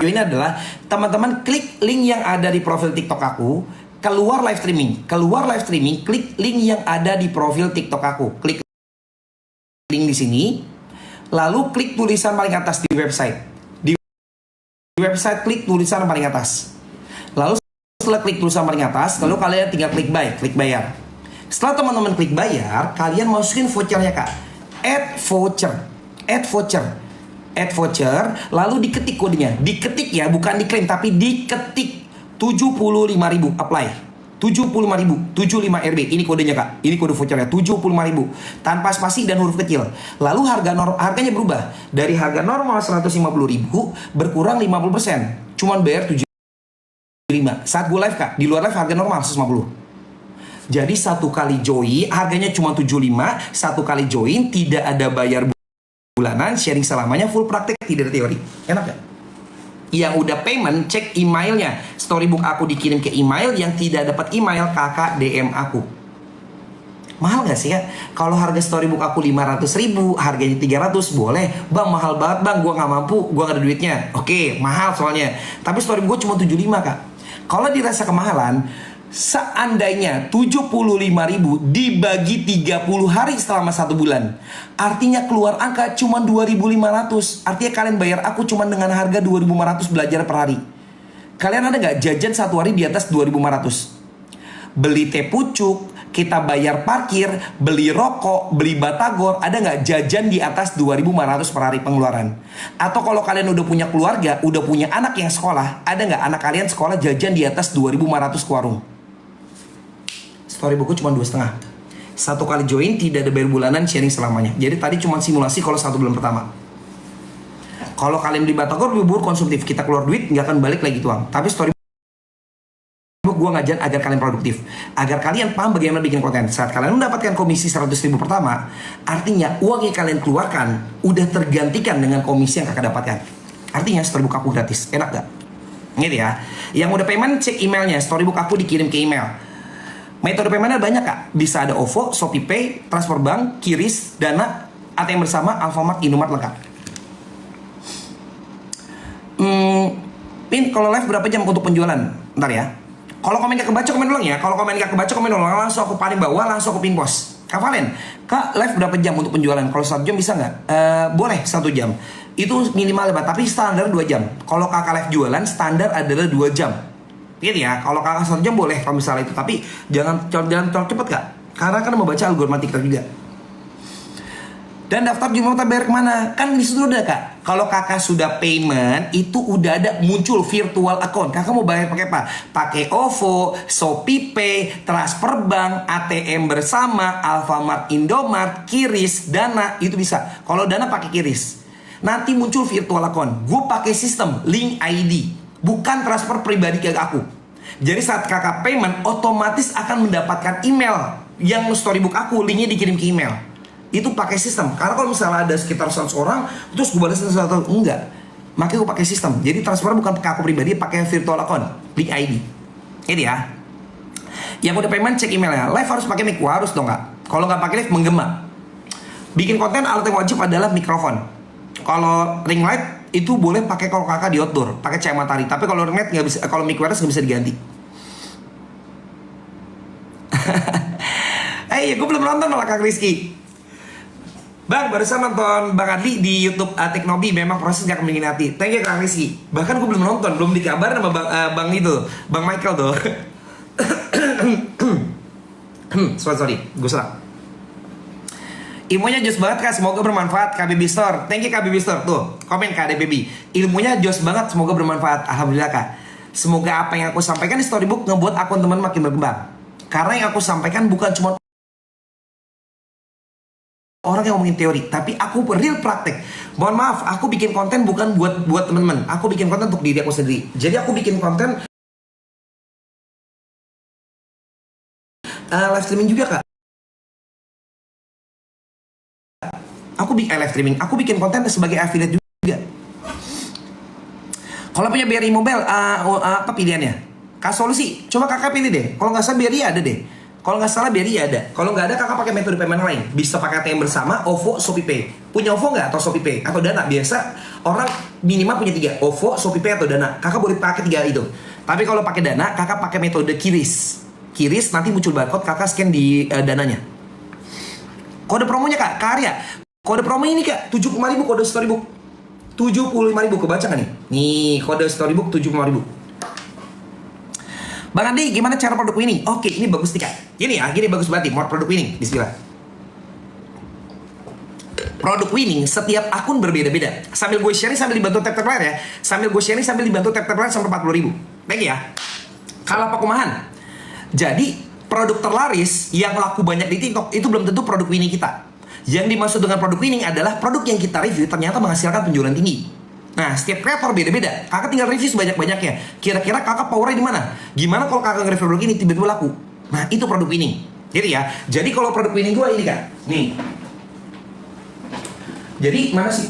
ini adalah teman-teman klik link yang ada di profil TikTok aku, keluar live streaming, klik link yang ada di profil TikTok aku, klik link di sini, lalu klik tulisan paling atas di website. Di website klik tulisan paling atas. Lalu setelah klik tulisan paling atas, lalu kalian tinggal klik buy, klik bayar. Setelah teman-teman klik bayar, kalian masukin vouchernya kak, add voucher, lalu diketik kodenya, diketik ya, bukan diklaim tapi diketik 75.000, apply 75.000, 75 RB, ini kodenya kak, ini kode vouchernya 75.000 tanpa spasi dan huruf kecil. Lalu harganya berubah dari harga normal 150.000 berkurang 50%, cuman bayar 75. Saat gue live kak, di luar live harga normal 150. Jadi satu kali join harganya cuma 75, satu kali join tidak ada bayar bulanan, sharing selamanya, full praktek, tidak ada teori. Enak gak? Yang udah payment, cek emailnya. Storybook aku dikirim ke email, yang tidak dapat email, kakak DM aku. Mahal gak sih ya? Kalau harga storybook aku 500.000, harganya 300, boleh. Bang, mahal banget bang, gue gak mampu, gue gak ada duitnya. Oke, mahal soalnya. Tapi storybook gue cuma 75 kak. Kalau dirasa kemahalan, seandainya 75.000 dibagi 30 hari selama 1 bulan, artinya keluar angka cuma 2.500. Artinya kalian bayar aku cuma dengan harga 2.500 belajar per hari. Kalian ada gak jajan 1 hari di atas 2.500? Beli teh pucuk, kita bayar parkir, beli rokok, beli batagor, ada gak jajan di atas 2.500 per hari pengeluaran? Atau kalau kalian udah punya keluarga, udah punya anak yang sekolah, ada gak anak kalian sekolah jajan di atas 2.500 ke warung? Storybookku cuma 2,5. Satu kali join tidak ada bayar bulanan, sharing selamanya. Jadi tadi cuma simulasi kalau 1 bulan pertama. Kalau kalian beli batagor lebih buruk konsumtif, kita keluar duit nggak akan balik lagi tuang. Tapi storybook gue ngajar agar kalian produktif, agar kalian paham bagaimana bikin konten. Saat kalian mendapatkan komisi 100.000 pertama, artinya uang yang kalian keluarkan udah tergantikan dengan komisi yang kakak dapatkan. Artinya storybook aku gratis. Enak gak? Gitu ya. Yang udah payment, cek emailnya. Storybook aku dikirim ke email. Metode paymentnya banyak kak. Bisa ada OVO, ShopeePay, transfer bank, QRIS, Dana, ATM bersama, Alfamart, Indomart lengkap. Pin, kalau live berapa jam untuk penjualan? Ntar ya. Kalau komen gak kebaca, komen ulang ya. Kalau komen gak kebaca, komen ulang. Langsung aku paling bawah, langsung aku pin post. Kak Valen, kak live berapa jam untuk penjualan? Kalau 1 jam bisa nggak? Boleh 1 jam. Itu minimal ya, tapi standar 2 jam. Kalau kakak live jualan, standar adalah 2 jam. Gitu ya, kalau kakak 1 jam boleh kalau misalnya itu. Tapi jangan terlalu cepet kak, karena kan membaca algoritma TikTok juga. Dan daftar jumlah bayar kemana? Kan di situ udah kak. Kalau kakak sudah payment, itu udah ada muncul virtual account. Kakak mau bayar pakai apa? Pakai OVO, ShopeePay, transfer bank, ATM bersama, Alfamart, Indomart, QRIS, Dana, itu bisa. Kalau Dana pakai QRIS. Nanti muncul virtual account. Gue pakai sistem link ID. Bukan transfer pribadi ke aku. Jadi saat kakak payment, otomatis akan mendapatkan email yang storybook aku, linknya dikirim ke email. Itu pakai sistem. Karena kalau misalnya ada sekitar 100 orang, terus gue balas 100, enggak. Makanya gue pakai sistem. Jadi transfer bukan ke aku pribadi, pakai virtual account, link ID. Ini ya. Yang udah payment, cek emailnya. Live harus pakai mic, harus dong kak. Kalau nggak pakai live, menggema. Bikin konten, alat yang wajib adalah mikrofon. Kalau ring light itu boleh pakai kalau kakak di outdoor, pakai cahaya matahari. Tapi kalau ring light nggak bisa, kalau mic wireless nggak bisa diganti. Gue belum nonton malah Kak Rizky. Bang, barusan nonton Bang Adli di YouTube Teknobi. Memang prosesnya akan bikin hati. Thank you Kak Rizky. Bahkan gue belum nonton, belum dikabar sama Bang itu, Bang Michael tuh. sorry, gue salah. Ilmunya jos banget kak, semoga bermanfaat. KBB Store, thank you KBB Store. Tuh, komen KBB. Ilmunya jos banget, semoga bermanfaat. Alhamdulillah kak. Semoga apa yang aku sampaikan di storybook ngebuat akun teman makin berkembang. Karena yang aku sampaikan bukan cuma orang yang ngomongin teori, tapi aku real praktek. Mohon maaf, aku bikin konten bukan buat teman-teman. Aku bikin konten untuk diri aku sendiri. Jadi aku bikin konten live streaming juga kak. Aku bikin live streaming, aku bikin konten sebagai affiliate juga. Kalau punya BRI Mobile, apa pilihannya? Kak Solusi, coba kakak pilih deh. Kalau nggak salah BRI ada deh. Kalau nggak salah BRI ada. Kalau nggak ada, kakak pakai metode payment lain. Bisa pakai ATM bersama, OVO, ShopeePay. Punya OVO nggak atau ShopeePay? Atau Dana? Biasa orang minimal punya 3. OVO, ShopeePay, atau Dana. Kakak boleh pakai 3 itu. Tapi kalau pakai Dana, kakak pakai metode QRIS. QRIS nanti muncul barcode, kakak scan di Dananya. Kode promonya kak, karya. Kode promo ini kak, 75.000 kode storybook. 75.000, kebaca nggak nih? Nih, kode storybook 75.000. Bang Andi, gimana cara produk winning? Oke, ini bagus nih kak. Gini ya, gini bagus banget nih, mau produk winning. Bismillah. Produk winning, setiap akun berbeda-beda. Sambil gue sharing, sambil dibantu tap-tap layar ya. Sambil gue sharing, sambil dibantu tap-tap layar sampai 40.000. Baik ya. Kalau Pak Kumahan. Jadi, produk terlaris yang laku banyak di TikTok, itu belum tentu produk winning kita. Yang dimaksud dengan produk winning adalah produk yang kita review ternyata menghasilkan penjualan tinggi. Nah, setiap kreator beda-beda. Kakak tinggal review sebanyak-banyaknya. Kira-kira kakak powernya di mana? Gimana kalau kakak nge-review produk ini tiba-tiba laku? Nah, itu produk winning. Gitu ya. Jadi kalau produk winning gue ini kak. Nih. Jadi mana sih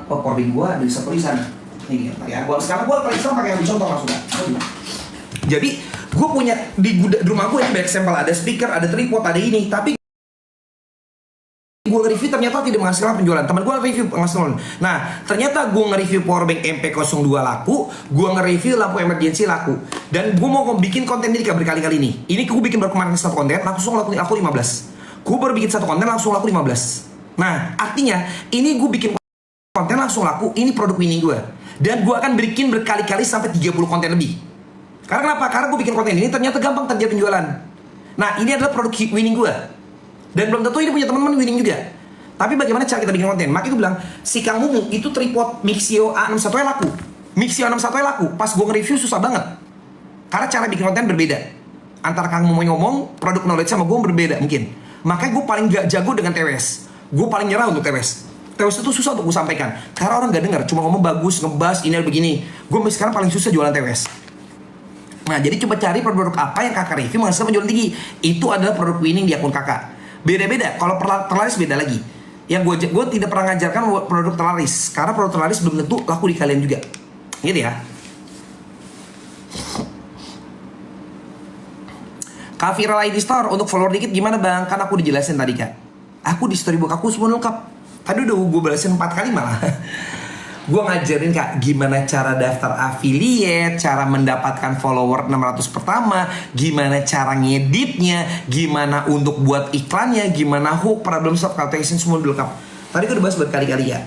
recording gue ada di satu di sana. Nih ya. Sekarang gue paling pakai yang dicontoh langsung kak. Jadi gue punya di rumah gue yang banyak sampel. Ada speaker, ada tripod, ada ini. Tapi gue nge-review ternyata tidak menghasilkan penjualan. Teman gue nge-review menghasilkan. Nah, ternyata gue nge-review powerbank MP02 laku, gue nge-review lampu emergency laku. Dan gue mau bikin konten ini berkali-kali nih. Ini gue bikin baru kemarin satu konten, langsung laku 15. Gue baru bikin satu konten, langsung laku 15. Nah, artinya ini gue bikin konten langsung laku, ini produk winning gue. Dan gue akan bikin berkali-kali sampai 30 konten lebih. Karena kenapa? Karena gue bikin konten ini ternyata gampang terjadi penjualan. Nah, ini adalah produk winning gue. Dan belum tentu ini punya teman-teman winning juga. Tapi bagaimana cara kita bikin konten? Makanya gue bilang, si Kang Mumu itu tripod Mixio A61 laku. Mixio A61 laku. Pas gue nge-review susah banget. Karena cara bikin konten berbeda. Antara Kang Mumu ngomong, produk knowledge sama gue berbeda mungkin. Makanya gue paling gak jago dengan TWS. Gue paling nyerah untuk TWS. TWS itu susah untuk gue sampaikan. Karena orang gak dengar, cuma ngomong bagus, ngebahas, ini begini. Gue sekarang paling susah jualan TWS. Nah, jadi coba cari produk apa yang kakak review menghasilkan penjualan tinggi. Itu adalah produk winning di akun kakak. Beda-beda, kalau terlaris beda lagi. Yang gue tidak pernah ngajarkan produk terlaris. Karena produk terlaris belum tentu laku di kalian juga. Gitu ya. Kak Viral ID Store, untuk follower dikit gimana bang? Kan aku dijelasin tadi kak. Aku di storybook aku semua lengkap. Tadi udah gue balasin 4 kali malah. Gue ngajarin kak gimana cara daftar affiliate, cara mendapatkan follower 600 pertama, gimana cara ngeditnya, gimana untuk buat iklannya, gimana hook, problem solve, call to action, semua udah lengkap. Tadi gue udah bahas berkali-kali ya.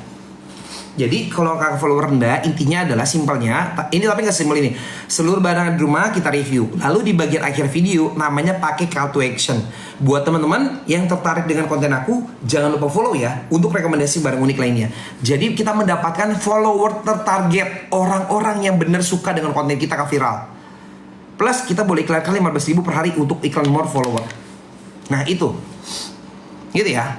Jadi kalau kakak follower rendah, intinya adalah simpelnya, ini tapi nggak simpel ini. Seluruh barang di rumah kita review. Lalu di bagian akhir video namanya pakai call to action. Buat teman-teman yang tertarik dengan konten aku, jangan lupa follow ya untuk rekomendasi barang unik lainnya. Jadi kita mendapatkan follower tertarget, orang-orang yang benar suka dengan konten kita Kak Viral. Plus kita boleh iklankan 15.000 per hari untuk iklan more follower. Nah itu, gitu ya.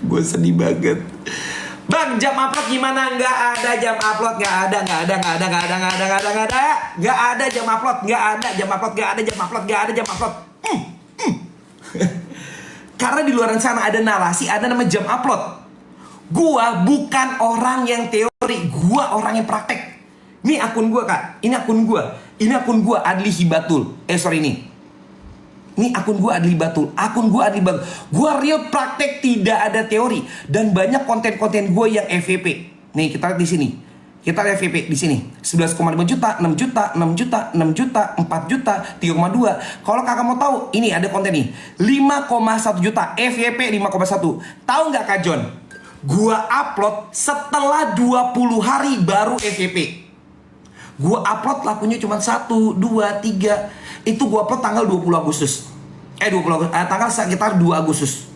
Gue sedih banget. Bang, jam upload gimana? Nggak ada jam upload, nggak ada jam upload, nggak ada jam upload. Karena di luar sana ada narasi, ada nama jam upload. Gua bukan orang yang teori, gua orang yang praktek. Ini akun gua kak, ini akun gua Adli Hibatul. Ini akun gue Adli Batul. Gue real praktek, tidak ada teori. Dan banyak konten-konten gue yang FVP. Nih kita lihat di sini. Kita lihat FVP di sini. 11,5 juta, 6 juta, 6 juta, 6 juta, 4 juta, 3,2. Kalau kakak mau tahu, ini ada konten nih. 5,1 juta, FVP 5,1. Tahu nggak Kak John? Gue upload setelah 20 hari baru FVP. Gue upload lakunya cuma 1, 2, 3. Itu gue upload tanggal 20 Agustus. Tanggal sekitar 2 Agustus.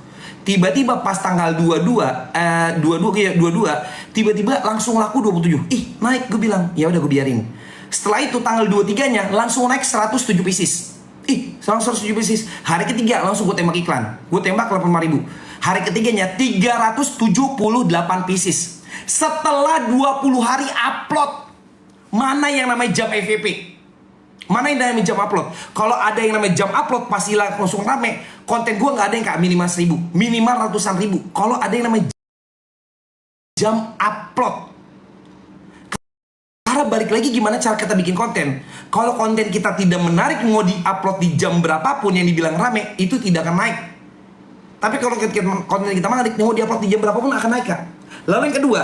Tiba-tiba pas tanggal 22, tiba-tiba langsung laku 27. Naik, gue bilang, ya udah gue biarin. Setelah itu tanggal 23-nya langsung naik 107 pieces. 107 pieces. Hari ketiga langsung gue tembak iklan. Gue tembak 85.000. Hari ketiganya 378 pieces. Setelah 20 hari upload. Mana yang namanya jam FVP? Mana yang namanya jam upload? Kalau ada yang namanya jam upload pasti langsung rame. Konten gue nggak ada yang kak minimal 1.000, minimal ratusan ribu. Kalau ada yang namanya jam upload, Karena balik lagi gimana cara kita bikin konten. Kalau konten kita tidak menarik, mau di-upload di jam berapapun yang dibilang rame, itu tidak akan naik. Tapi kalau konten kita menarik, mau di-upload di jam berapapun akan naik, Kak. Lalu yang kedua,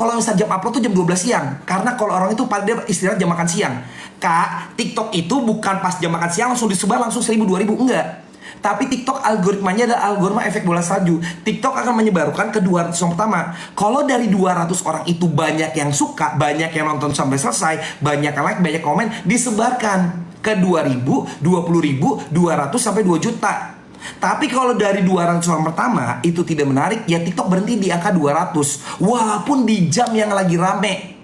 kalau misalnya jam upload tuh jam 12 siang. Karena kalau orang itu pada istirahat jam makan siang. Kak, TikTok itu bukan pas jam makan siang langsung disebar langsung 1000, 2000, enggak. Tapi TikTok algoritmanya adalah algoritma efek bola salju. TikTok akan menyebarkan ke 200 orang pertama. Kalau dari 200 orang itu banyak yang suka, banyak yang nonton sampai selesai, banyak yang like, banyak komen, disebarkan ke 2000, 20.000, 200 sampai 2 juta. Tapi kalau dari 200 orang pertama itu tidak menarik, ya TikTok berhenti di angka 200. Walaupun di jam yang lagi rame.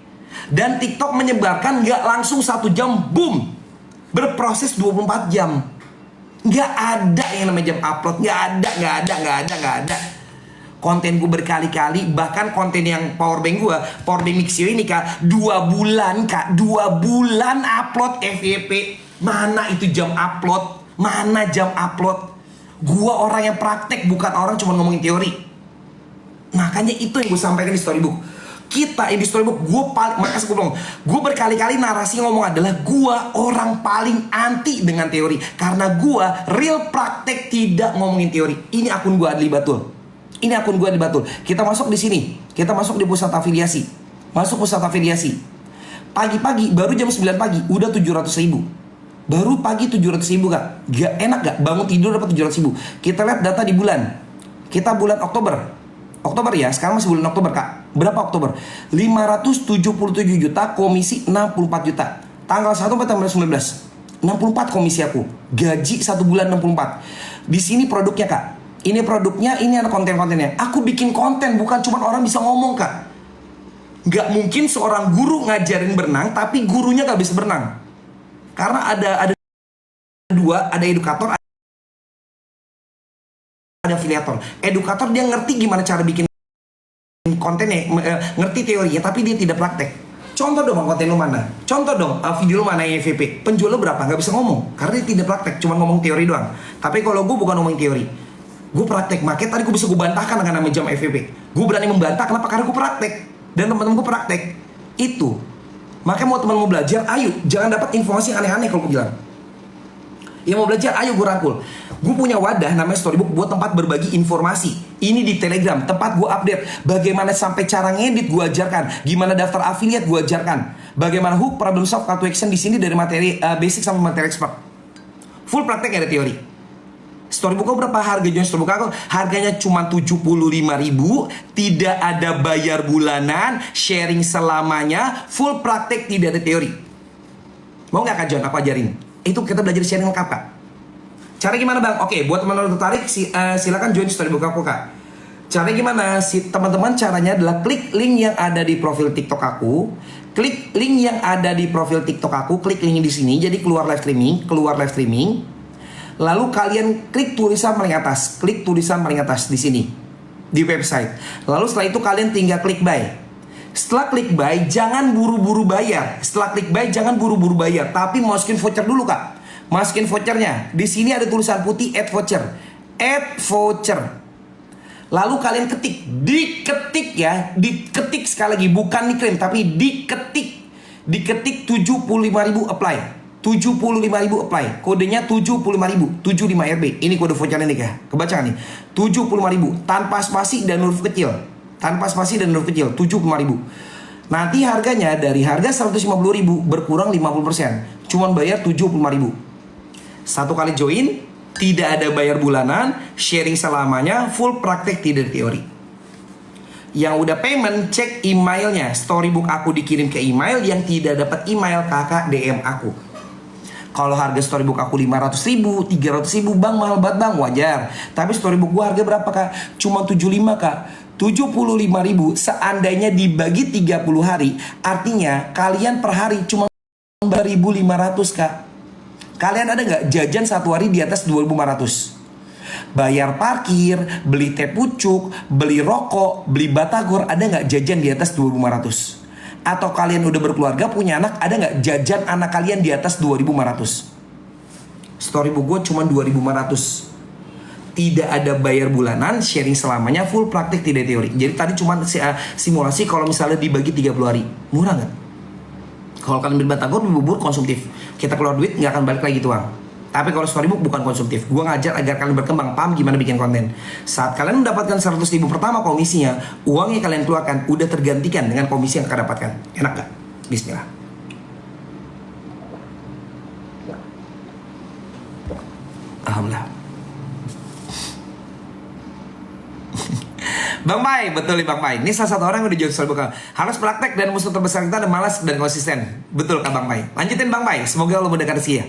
Dan TikTok menyebarkan gak langsung 1 jam, boom, berproses 24 jam. Gak ada yang namanya jam upload. Gak ada. Konten gue berkali-kali, bahkan konten yang powerbank Mixio ini, Kak, 2 bulan, Kak, 2 bulan upload FYP. Mana itu jam upload? Mana jam upload? Gua orang yang praktek, bukan orang cuma ngomongin teori. Makanya itu yang gue sampaikan di storybook. Kita di storybook, makanya gue bilang, gue berkali-kali narasi ngomong adalah gue orang paling anti dengan teori. Karena gue real praktek, tidak ngomongin teori. Ini akun gue Adli Batul. Kita masuk di sini. Kita masuk di pusat afiliasi. Pagi-pagi, baru jam 9 pagi, udah 700.000. Baru pagi 700.000, Kak. Gak enak gak? Bangun tidur dapat 700.000. Kita lihat data di bulan. Kita bulan Oktober ya, sekarang masih bulan Oktober, Kak. Berapa Oktober? 577 juta, komisi 64 juta. Tanggal 1 sampai tanggal 19, 64 komisi aku. Gaji 1 bulan 64. Di sini produknya, Kak. Ini produknya, ini ada konten-kontennya. Aku bikin konten, bukan cuma orang bisa ngomong, Kak. Gak mungkin seorang guru ngajarin berenang tapi gurunya gak bisa berenang. Karena ada dua, ada edukator, ada afiliator. Edukator dia ngerti gimana cara bikin kontennya, ngerti teorinya, tapi dia tidak praktek. Contoh dong konten lu mana? Contoh dong video lu mana yang FVP? Penjual lu berapa? Gak bisa ngomong, karena dia tidak praktek, cuma ngomong teori doang. Tapi kalau gue bukan ngomong teori, gue praktek. Makanya tadi gue bisa gue bantahkan dengan nama jam FVP. Gue berani membantah, kenapa? Karena gue praktek. Dan teman-teman gue praktek. Itu. Makanya mau teman mau belajar, ayo. Jangan dapat informasi yang aneh-aneh kalau gue bilang. Yang mau belajar, ayo gue rangkul. Gue punya wadah namanya Storybook buat tempat berbagi informasi. Ini di Telegram, tempat gue update. Bagaimana sampai cara ngedit gue ajarkan. Gimana daftar affiliate gue ajarkan. Bagaimana hook, problem solve, call to action di sini dari materi basic sampai materi expert. Full praktek, ada teori. Storybook aku berapa harga join Storybook aku? Harganya cuma 75.000, tidak ada bayar bulanan, sharing selamanya, full praktek, tidak ada teori. Mau nggak Kak John? Aku ajarin. Itu kita belajar sharing lengkap, Kak. Cara gimana, Bang? Oke, buat teman-teman tertarik silakan join Storybook aku, Kak. Cara gimana? Teman-teman caranya adalah klik link yang ada di profil TikTok aku. Klik link yang ada di profil TikTok aku, klik link di sini, jadi keluar live streaming. Lalu kalian klik tulisan paling atas, di sini di website. Lalu setelah itu kalian tinggal klik buy. Setelah klik buy, jangan buru-buru bayar. Tapi masukin voucher dulu, Kak. Masukin vouchernya. Di sini ada tulisan putih add voucher. Lalu kalian diketik sekali lagi, bukan diklaim tapi diketik 75.000 apply. 75.000 apply. Kodenya 75.000, 75RB. Ini kode vouchernya nih, Kak. Kebaca nih. 75.000 tanpa spasi dan huruf kecil. 75.000. Nanti harganya dari harga 150.000 berkurang 50%. Cuman bayar 75.000. Satu kali join, tidak ada bayar bulanan, sharing selamanya, full praktek, tidak teori. Yang udah payment, cek emailnya. Storybook aku dikirim ke email. Yang tidak dapat email, kakak DM aku. Kalau harga Storybook aku 500.000, 300.000, Bang, mahal banget, Bang, wajar. Tapi Storybook gua harga berapa, Kak? Cuma 75, Kak. 75.000 seandainya dibagi 30 hari, artinya kalian per hari cuma 1.500, Kak. Kalian ada nggak jajan satu hari di atas 2.500? Bayar parkir, beli teh pucuk, beli rokok, beli batagor, ada nggak jajan di atas 2.500? Atau kalian udah berkeluarga, punya anak, ada nggak jajan anak kalian di atas 2.500? Storybook gue cuma 2.500. Tidak ada bayar bulanan, sharing selamanya, full praktik, tidak teori. Jadi tadi cuma simulasi kalau misalnya dibagi 30 hari. Murah nggak? Kalau kalian beli batagor, bubur konsumtif. Kita keluar duit, nggak akan balik lagi tuh uang. Tapi kalau storybook bukan konsumtif. Gue ngajar agar kalian berkembang, paham gimana bikin konten. Saat kalian mendapatkan 100 ribu pertama komisinya, uang yang kalian keluarkan udah tergantikan dengan komisi yang kalian dapatkan. Enak gak? Bismillah. Alhamdulillah. Bang Pai, betul nih Bang Pai. Ini salah satu orang yang udah jual storybook. Harus praktek dan musuh terbesar kita ada malas dan konsisten. Betul Kak Bang Pai. Lanjutin Bang Pai. Semoga Allah mudahkan rezeki ya.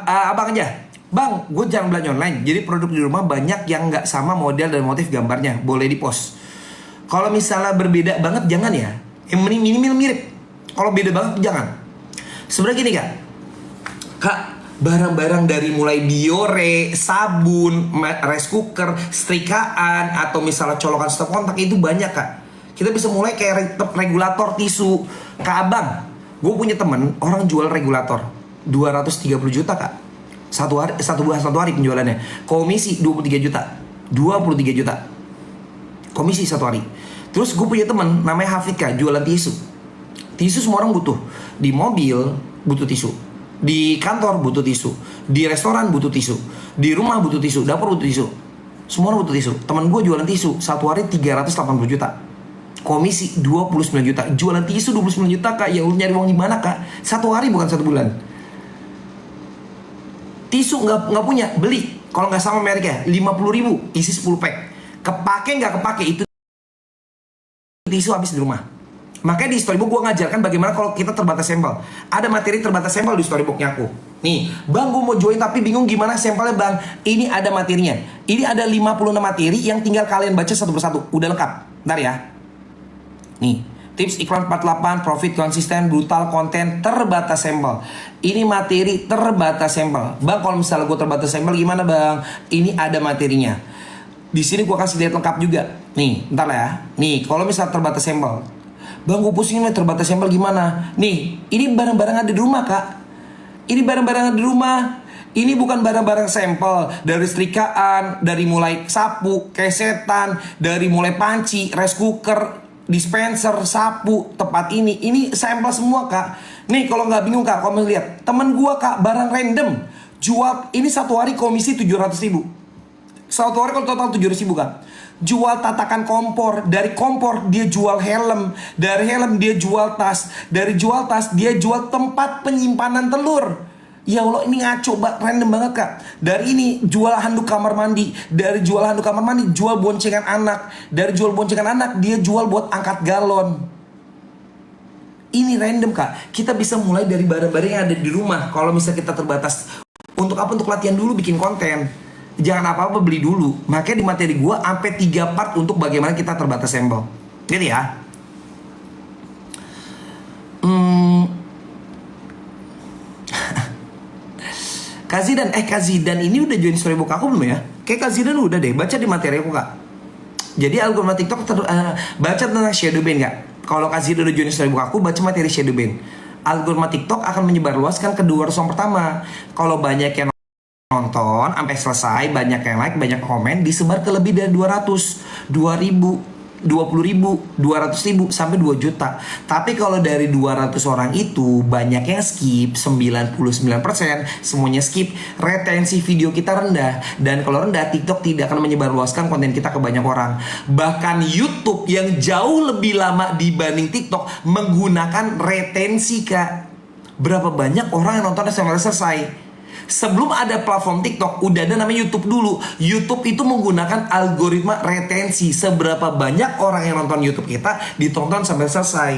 Abang aja. Bang, gue jarang belanja online. Jadi produk di rumah banyak yang nggak sama model dan motif gambarnya. Boleh di post. Kalau misalnya berbeda banget jangan ya. Yang minimal mirip. Kalau beda banget jangan. Sebenarnya gini Kak. Kak, barang-barang dari mulai biore, sabun, rice cooker, setrikaan, atau misalnya colokan stop kontak itu banyak Kak. Kita bisa mulai kayak regulator tisu. Kak Abang, gue punya temen orang jual regulator 230 juta Kak. Satu hari penjualannya. Komisi 23 juta. 23 juta. Komisi satu hari. Terus gue punya temen namanya Hafid Kak, jualan tisu. Tisu semua orang butuh. Di mobil butuh tisu. Di kantor butuh tisu, di restoran butuh tisu, di rumah butuh tisu, dapur butuh tisu, semua orang butuh tisu. Teman gue jualan tisu satu hari 380 juta, komisi 29 juta, jualan tisu 29 juta Kak. Ya lu nyari uang di mana Kak? Satu hari bukan satu bulan. Tisu nggak punya, beli. Kalau nggak sama mereknya 50 ribu, isi 10 pack. Kepake nggak kepake itu tisu habis di rumah. Makanya di storybook gue ngajarkan bagaimana kalau kita terbatas sampel. Ada materi terbatas sampel di storybooknya aku. Nih, Bang gue mau join tapi bingung gimana sampelnya Bang. Ini ada materinya. Ini ada 56 materi yang tinggal kalian baca satu persatu. Udah lengkap. Bentar ya. Nih, tips iklan 48, profit konsisten, brutal, konten, terbatas sampel. Ini materi terbatas sampel. Bang kalau misalnya gue terbatas sampel gimana Bang? Ini ada materinya. Di sini gue kasih lihat lengkap juga. Nih, bentar lah ya. Nih, kalau misalnya terbatas sampel. Bang gue pusing nih terbatas sampel gimana? Nih, ini barang-barang ada di rumah Kak. Ini barang-barang ada di rumah. Ini bukan barang-barang sampel. Dari setrikaan, dari mulai sapu, kesetan, dari mulai panci, rice cooker, dispenser, sapu, tempat ini. Ini sampel semua Kak. Nih kalau nggak bingung Kak, kamu lihat. Temen gue Kak, barang random. Jual, ini satu hari komisi 700 ribu. Satu hari kalau total 700 ribu Kak. Jual tatakan kompor. Dari kompor dia jual helm. Dari helm dia jual tas. Dari jual tas dia jual tempat penyimpanan telur. Ya Allah ini ngaco random banget Kak. Dari ini jual handuk kamar mandi. Dari jual handuk kamar mandi jual boncengan anak. Dari jual boncengan anak dia jual buat angkat galon. Ini random Kak. Kita bisa mulai dari barang-barang yang ada di rumah. Kalau misalnya kita terbatas. Untuk apa? Untuk latihan dulu bikin konten. Jangan apa-apa beli dulu. Makanya di materi gue sampai 3 part untuk bagaimana kita terbatas sampel. Gitu ya. Kak Zidan ini udah join storybook aku belum ya? Kayak Kak Zidan udah deh. Baca di materi aku Kak. Jadi algoritma TikTok baca tentang shadow ban Kak. Kalau Kak Zidan udah join storybook aku, baca materi shadow ban. Algoritma TikTok akan menyebarluaskan ke 200 orang pertama. Kalau banyak yang nonton sampai selesai, banyak yang like, banyak komen, disebar ke lebih dari 200, 2000, 20.000, 200.000 sampai 2 juta. Tapi kalau dari 200 orang itu banyak yang skip, 99% semuanya skip, retensi video kita rendah. Dan kalau rendah, TikTok tidak akan menyebarluaskan konten kita ke banyak orang. Bahkan YouTube yang jauh lebih lama dibanding TikTok menggunakan retensi Kak. Berapa banyak orang yang nontonnya sampai selesai? Sebelum ada platform TikTok, udah ada namanya YouTube dulu. YouTube itu menggunakan algoritma retensi. Seberapa banyak orang yang nonton YouTube kita ditonton sampai selesai.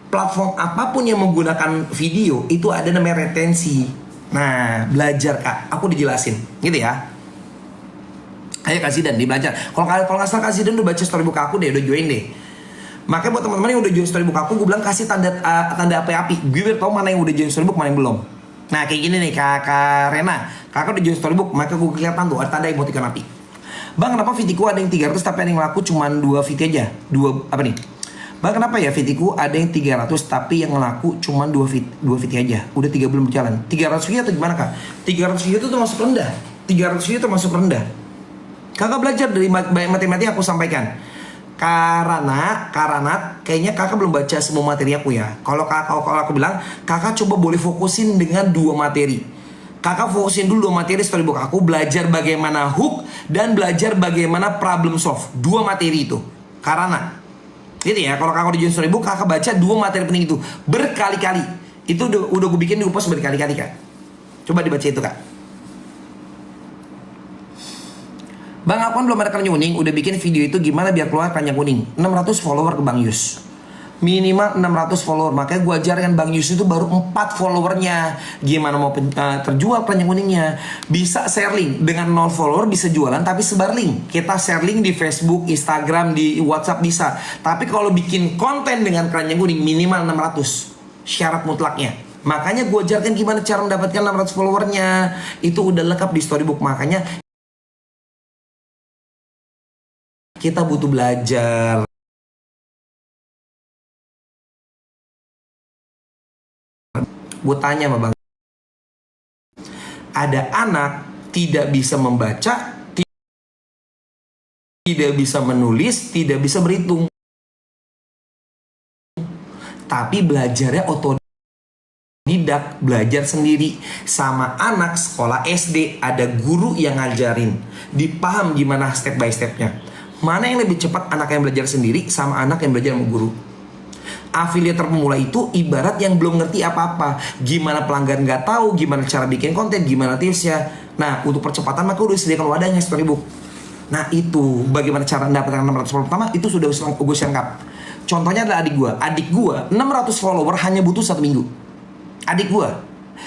Platform apapun yang menggunakan video itu ada namanya retensi. Nah, belajar Kak. Aku dijelasin, gitu ya. Ayo Kak Zidan dibelajar. Kalau nggak salah Kak Zidan udah baca storybook aku deh, udah join deh. Makanya buat teman-teman yang udah join storybook aku, gue bilang kasih tanda api-api. Gue biar tau mana yang udah join storybook, mana yang belum. Nah kayak gini nih Kak Rena, kakak udah join storybook, maka gue kelihatan tuh ada tanda emoticon api. Bang kenapa fitiku ada yang 300 tapi ada yang laku cuma 2 VT aja? 2 apa nih? Bang kenapa ya fitiku ada yang 300 tapi yang laku cuma 2 VT aja? Udah 3 bulan berjalan. 300 VT atau gimana Kak? 300 VT itu termasuk rendah. 300 VT termasuk rendah. Kakak belajar dari matematika aku sampaikan. Karena kayaknya kakak belum baca semua materi aku ya. Kalau aku bilang, kakak coba boleh fokusin dengan 2 materi. Kakak fokusin dulu 2 materi storybook aku, belajar bagaimana hook dan belajar bagaimana problem solve. 2 materi itu. Karena gitu ya, kalau kakak udah join storybook, kakak baca 2 materi penting itu berkali-kali. Itu udah gue bikin di post berkali-kali kak. Coba dibaca itu kak. Bang, aku kan belum ada keranjang kuning, udah bikin video itu gimana biar keluar keranjang kuning. 600 follower ke Bang Yus. Minimal 600 follower. Makanya gue ajarkan Bang Yus itu baru 4 followernya. Gimana mau terjual keranjang kuningnya. Bisa share link. Dengan 0 follower bisa jualan tapi sebar link. Kita share link di Facebook, Instagram, di WhatsApp bisa. Tapi kalau bikin konten dengan keranjang kuning minimal 600. Syarat mutlaknya. Makanya gue ajarkan gimana cara mendapatkan 600 followernya. Itu udah lengkap di storybook. Makanya kita butuh belajar. Gue tanya sama Bang, ada anak tidak bisa membaca, tidak bisa menulis, tidak bisa berhitung, tapi belajarnya otodidak, belajar sendiri. Sama anak sekolah SD, ada guru yang ngajarin, dipaham gimana step by stepnya. Mana yang lebih cepat, anak yang belajar sendiri sama anak yang belajar sama guru? Afiliator pemula itu ibarat yang belum ngerti apa-apa. Gimana pelanggan nggak tahu, gimana cara bikin konten, gimana tipsnya. Nah, untuk percepatan maka udah disediakan wadahnya storybook. Nah, itu bagaimana cara mendapatkan 600 follower pertama itu sudah gue lengkap. Contohnya adalah adik gue. Adik gue 600 follower hanya butuh 1 minggu. Adik gue.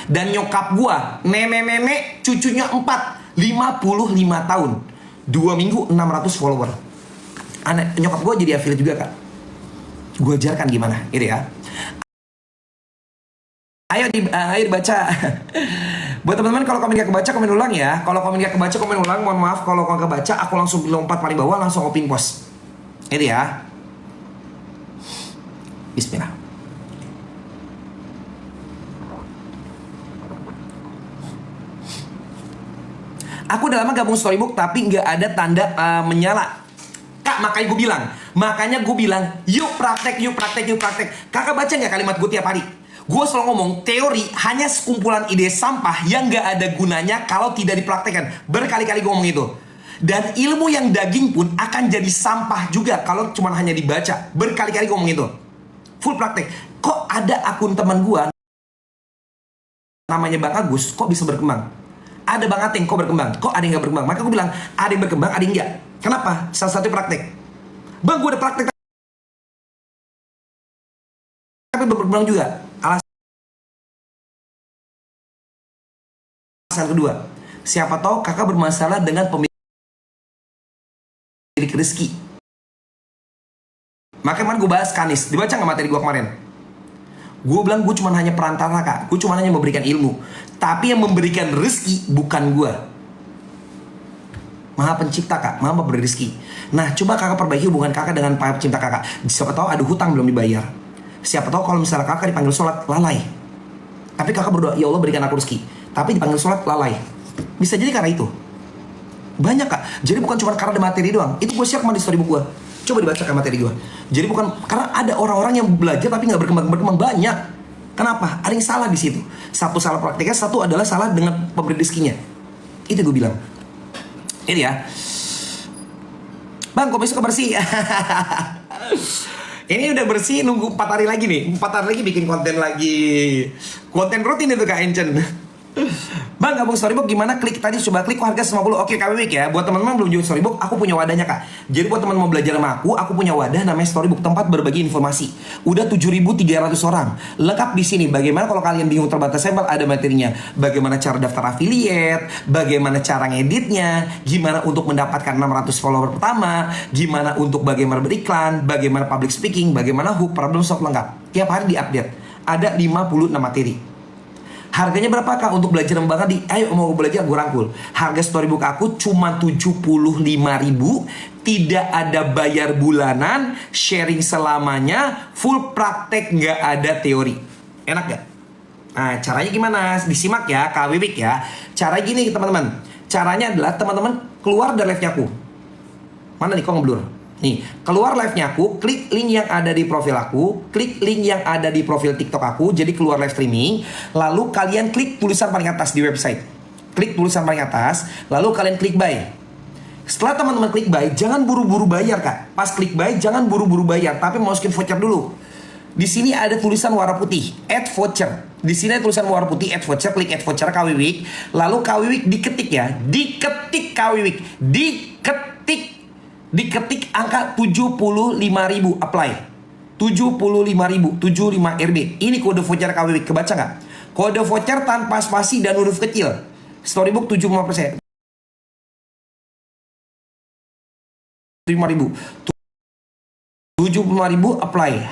Dan nyokap gue, nenek cucunya 4, 55 tahun. 2 minggu 600 follower. Nyokap gue jadi affiliate juga kak. Gue ajarkan gimana, gitu ya. Ayo dibaca. Buat teman-teman kalau komen gak kebaca, komen ulang ya. Kalau komen gak kebaca, komen ulang. Mohon maaf kalau gak kebaca, aku langsung lompat paling bawah, langsung open post. Gitu ya. Bismillah. Aku udah lama gabung storybook tapi nggak ada tanda menyala. Kak, makanya gue bilang, yuk praktek. Kakak baca nggak kalimat gue tiap hari? Gue selalu ngomong, teori hanya sekumpulan ide sampah yang nggak ada gunanya kalau tidak dipraktekkan. Berkali-kali gue ngomong itu. Dan ilmu yang daging pun akan jadi sampah juga kalau cuma hanya dibaca. Berkali-kali gue ngomong itu. Full praktek. Kok ada akun teman gue namanya Bang Agus, kok bisa berkembang? Ada Bang Ateng, kok berkembang? Kok ada yang gak berkembang? Maka gue bilang, ada yang berkembang, ada yang enggak. Kenapa? Salah satu praktek. Bang, gue udah praktek tapi belum berkembang juga. Alasan kedua, siapa tahu kakak bermasalah dengan pemilik rezeki. Makanya kemarin gue bahas Kanis. Dibaca gak materi gue kemarin? Gue bilang gue cuma hanya perantara kak. Gue cuma hanya memberikan ilmu. Tapi yang memberikan rezeki bukan gue. Maha pencipta kak, maha memberi rezeki. Nah coba kakak perbaiki hubungan kakak dengan pencipta kakak. Siapa tahu ada hutang belum dibayar. Siapa tahu kalau misalnya kakak dipanggil sholat lalai. Tapi kakak berdoa, ya Allah berikan aku rezeki. Tapi dipanggil sholat lalai. Bisa jadi karena itu. Banyak kak. Jadi bukan cuma karena ada materi doang. Itu gue share kemarin di storybook gue. Coba dibacakan materi gue. Jadi bukan karena ada orang-orang yang belajar tapi nggak berkembang banyak. Kenapa? Ada yang salah di situ. Satu salah praktiknya, satu adalah salah dengan pemberi rezekinya. Itu gue bilang. Ini ya. Bang, kok besok bersih? Ini udah bersih, nunggu 4 hari lagi nih. 4 hari lagi bikin konten lagi. Konten rutin itu Kak Encen. Bang, gabung storybook gimana? Klik tadi, coba klik harga 50. Oke, KW Week ya. Buat teman-teman belum join storybook, aku punya wadahnya kak. Jadi buat teman mau belajar sama aku punya wadah namanya storybook, tempat berbagi informasi. Udah 7.300 orang. Lengkap di sini. Bagaimana kalau kalian bingung terbatas sampel, ada materinya. Bagaimana cara daftar affiliate, bagaimana cara ngeditnya, gimana untuk mendapatkan 600 follower pertama, gimana untuk bagaimana beriklan, bagaimana public speaking, bagaimana hook, problem solve lengkap. Tiap hari diupdate. Ada 56 materi. Harganya berapa kak untuk belajar banget di ayo mau belajar gue rangkul. Harga storybook aku cuma 75.000, tidak ada bayar bulanan, sharing selamanya, full praktek, nggak ada teori. Enak gak? Nah caranya gimana? Disimak ya KW Week ya. Caranya gini teman-teman. Caranya adalah teman-teman keluar dari live-nya aku. Mana nih kok ngeblur? Nih, keluar live-nya aku, klik link yang ada di profil aku, klik link yang ada di profil TikTok aku, jadi keluar live streaming, lalu kalian klik tulisan paling atas di website. Klik tulisan paling atas, lalu kalian klik buy. Setelah teman-teman klik buy, jangan buru-buru bayar, Kak. Pas klik buy, jangan buru-buru bayar, tapi masukin voucher dulu. Di sini ada tulisan warna putih, add voucher. Di sini ada tulisan warna putih, add voucher, klik add voucher KW Week. Lalu KW Week diketik ya, diketik KW Week, diketik angka 75.000 apply. 75.000, 75 RB. Ini kode voucher KW Week, kebaca nggak? Kode voucher tanpa spasi dan huruf kecil. Storybook 75%. 75.000 apply.